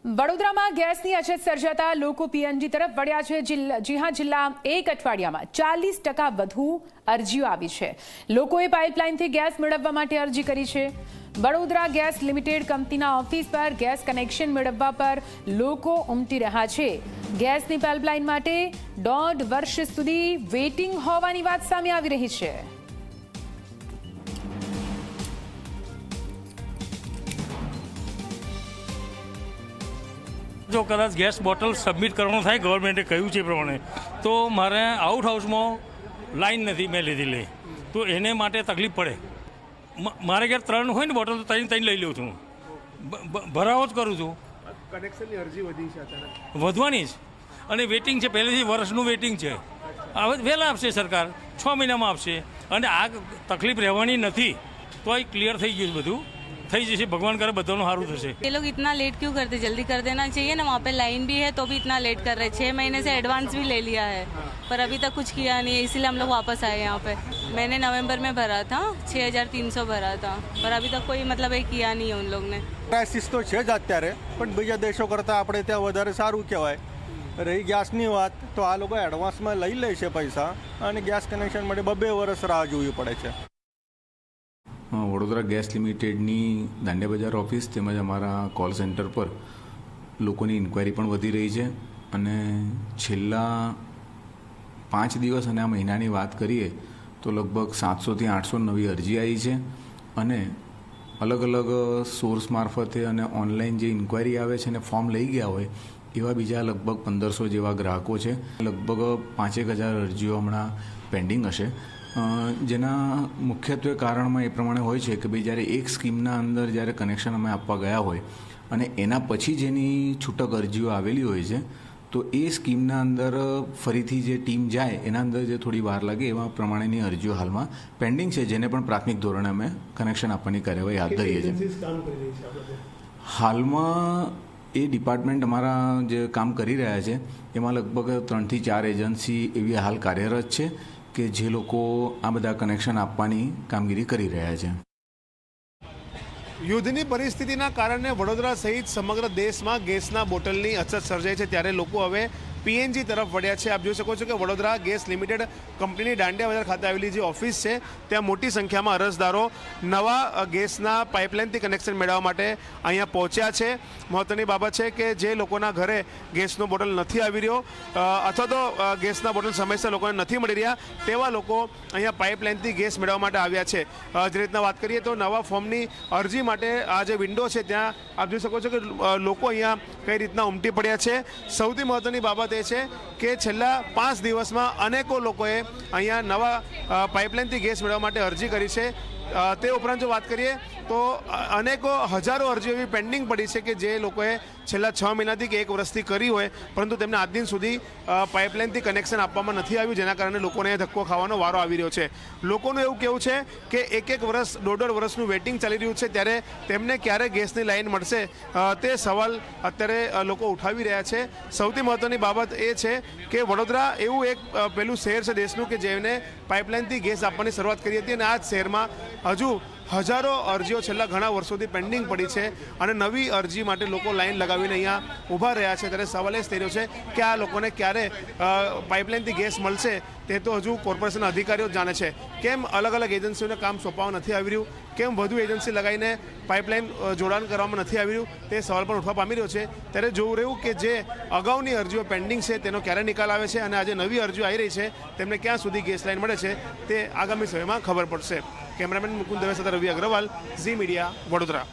વડોદરામાં ગેસની અછત સર્જાતા લોકો પીએનજી તરફ વળ્યા છે। જી હા, છેલ્લા એક અઠવાડિયામાં 40% વધુ અરજીઓ આવી છે। લોકોએ પાઇપલાઇનથી ગેસ મેળવવા માટે અરજી કરી છે। વડોદરા ગેસ લિમિટેડ કંપનીના ઓફિસ પર ગેસ કનેક્શન મેળવવા પર લોકો ઉમટી રહ્યા છે। ગેસની પાઇપલાઇન માટે 1.5 વર્ષ સુધી વેઇટિંગ હોવાની વાત સામે આવી રહી છે। જો કદાચ ગેસ બોટલ સબમિટ કરવાનું થાય ગવર્મેન્ટે કહ્યું છે એ પ્રમાણે તો મારે આઉટ હાઉસમાં લાઈન નથી મેં લીધેલી તો એને માટે તકલીફ પડે। મારે ઘેર 3 હોય ને બોટલ તો 3 લઈ લઉં છું, ભરાવો જ કરું છું। કનેક્શનની અરજી વધી છે અચાનક વધવાની જ અને વેઇટિંગ છે, પહેલેથી વર્ષનું વેઇટિંગ છે। હવે વહેલા આપશે સરકાર, 6 મહિનામાં આપશે અને આ તકલીફ રહેવાની નથી તો આ ક્લિયર થઈ ગયું બધું થઈ જશે। भगवान करे बधाનું સારું થશે। ये लोग इतना लेट क्यों करते, जल्दी कर देना चाहिए ना। वहाँ पे लाइन भी है तो भी इतना लेट कर रहे हैं। 6 महीने से एडवांस भी ले लिया है पर अभी तक कुछ किया नहीं है, इसीलिए हम लोग वापस आए यहाँ पे। मैंने नवंबर में भरा था, 6300 भरा था पर अभी तक कोई मतलब ये किया नहीं है उन लोग ने। ક્રાઇસિસ તો છે જ અત્યારે, પણ બીજા દેશો કરતાં આપણે ત્યાં વધારે સારું કહેવાય। રહી ગેસની વાત તો આ લોકો એડવાન્સમાં લઈ લે છે પૈસા અને ગેસ કનેક્શન માટે 2 વર્ષ રાહ જોવી પડે છે। વડોદરા ગેસ લિમિટેડની દાંડિયા બજાર ઓફિસ તેમજ અમારા કોલ સેન્ટર પર લોકોની ઇન્ક્વાયરી પણ વધી રહી છે અને છેલ્લા 5 દિવસ અને આ મહિનાની વાત કરીએ તો લગભગ 700થી 800 નવી અરજી આવી છે અને અલગ અલગ સોર્સ મારફતે અને ઓનલાઈન જે ઇન્ક્વાયરી આવે છે અને ફોર્મ લઈ ગયા હોય એવા બીજા લગભગ 1500 જેવા ગ્રાહકો છે। લગભગ 5,000 અરજીઓ હમણાં પેન્ડિંગ હશે, જેના મુખ્યત્વે કારણમાં એ પ્રમાણે હોય છે કે ભાઈ જ્યારે એક સ્કીમના અંદર જ્યારે કનેક્શન અમે આપવા ગયા હોય અને એના પછી જેની છૂટક અરજીઓ આવેલી હોય છે તો એ સ્કીમના અંદર ફરીથી જે ટીમ જાય એના અંદર જે થોડી વાર લાગે એવા પ્રમાણેની અરજીઓ હાલમાં પેન્ડિંગ છે, જેને પણ પ્રાથમિક ધોરણે અમે કનેક્શન આપવાની કાર્યવાહી હાથ ધરીએ છીએ। હાલમાં એ ડિપાર્ટમેન્ટ અમારા જે કામ કરી રહ્યા છે એમાં લગભગ 3 થી 4 એજન્સી એવી હાલ કાર્યરત છે કે જે લોકો આ બધા કનેક્શન આપવાની કામગીરી કરી રહ્યા છે। યુદ્ધની પરિસ્થિતિના કારણે વડોદરા સહિત સમગ્ર દેશમાં ગેસના બોટલની અછત સર્જાઈ છે, ત્યારે લોકો હવે પીએનજી તરફ વળ્યા છે। આપ જોઈ શકો છો કે વડોદરા ગેસ લિમિટેડ કંપનીની દાંડિયા બજાર ખાતે આવેલી જે ઓફિસ છે ત્યાં મોટી સંખ્યામાં અરજદારો નવા ગેસના પાઇપલાઇનથી કનેક્શન મેળવવા માટે અહીંયા પહોંચ્યા છે। મહત્વની બાબત છે કે જે લોકોના ઘરે ગેસનો બોટલ નથી આવી રહ્યો અથવા તો ગેસના બોટલ સમયસર લોકોને નથી મળી રહ્યા તેવા લોકો અહીંયા પાઇપલાઇનથી ગેસ મેળવવા માટે આવ્યા છે। જે રીતના વાત કરીએ તો નવા ફોર્મની અરજી માટે આ જે વિન્ડો છે ત્યાં આપ જોઈ શકો છો કે લોકો અહીંયા કઈ રીતના ઉમટી પડ્યા છે। સૌથી મહત્વની બાબત એ છે કે છેલ્લા 5 દિવસમાં અનેકો લોકોએ અહીંયા નવા પાઇપલાઇનથી ગેસ મેળવવા માટે અરજી કરી છે। તે ઉપરાંત જો વાત કરીએ તો અનેકો હજારો અરજીઓ એવી પેન્ડિંગ પડી છે કે જે લોકોએ છેલ્લા 6 મહિનાથી કે 1 વર્ષથી કરી હોય પરંતુ તેમને આજ દિન સુધી પાઇપલાઇનથી કનેક્શન આપવામાં નથી આવ્યું, જેના કારણે લોકોને ધક્કો ખાવાનો વારો આવી રહ્યો છે। લોકોનું એવું કહેવું છે કે 1 વર્ષ 1.5 વર્ષનું વેઇટિંગ ચાલી રહ્યું છે, ત્યારે તેમને ક્યારે ગેસની લાઈન મળશે તે સવાલ અત્યારે લોકો ઉઠાવી રહ્યા છે। સૌથી મહત્ત્વની બાબત એ છે કે વડોદરા એવું એક પેલું શહેર છે દેશનું કે જેને પાઇપલાઇનથી ગેસ આપવાની શરૂઆત કરી હતી અને આ જ શહેરમાં હજુ હજારો અરજીઓ છેલ્લા ઘણા વર્ષોથી પેન્ડિંગ પડી છે અને નવી અરજી માટે લોકો લાઈન લગાવીને અહીંયા ઊભા રહ્યા છે। ત્યારે સવાલ એ જ થઈ રહ્યો છે કે આ લોકોને ક્યારે પાઇપલાઇનથી ગેસ મળશે તે તો હજુ કોર્પોરેશનના અધિકારીઓ જ જાણે છે। કેમ અલગ અલગ એજન્સીઓને કામ સોંપવામાં નથી આવી રહ્યું, કેમ વધુ એજન્સી લગાવીને પાઇપલાઇન જોડાણ કરવામાં નથી આવી રહ્યું તે સવાલ પણ ઉઠવા પામી રહ્યો છે। ત્યારે જોવું રહ્યું કે જે અગાઉની અરજીઓ પેન્ડિંગ છે તેનો ક્યારે નિકાલ આવે છે અને આજે નવી અરજીઓ આવી રહી છે તેમને ક્યાં સુધી ગેસ લાઈન મળે છે તે આગામી સમયમાં ખબર પડશે। કેમેરામેન મુકુંદ દવે સાથે રવિ અગ્રવાલ, ઝી મીડિયા, વડોદરા।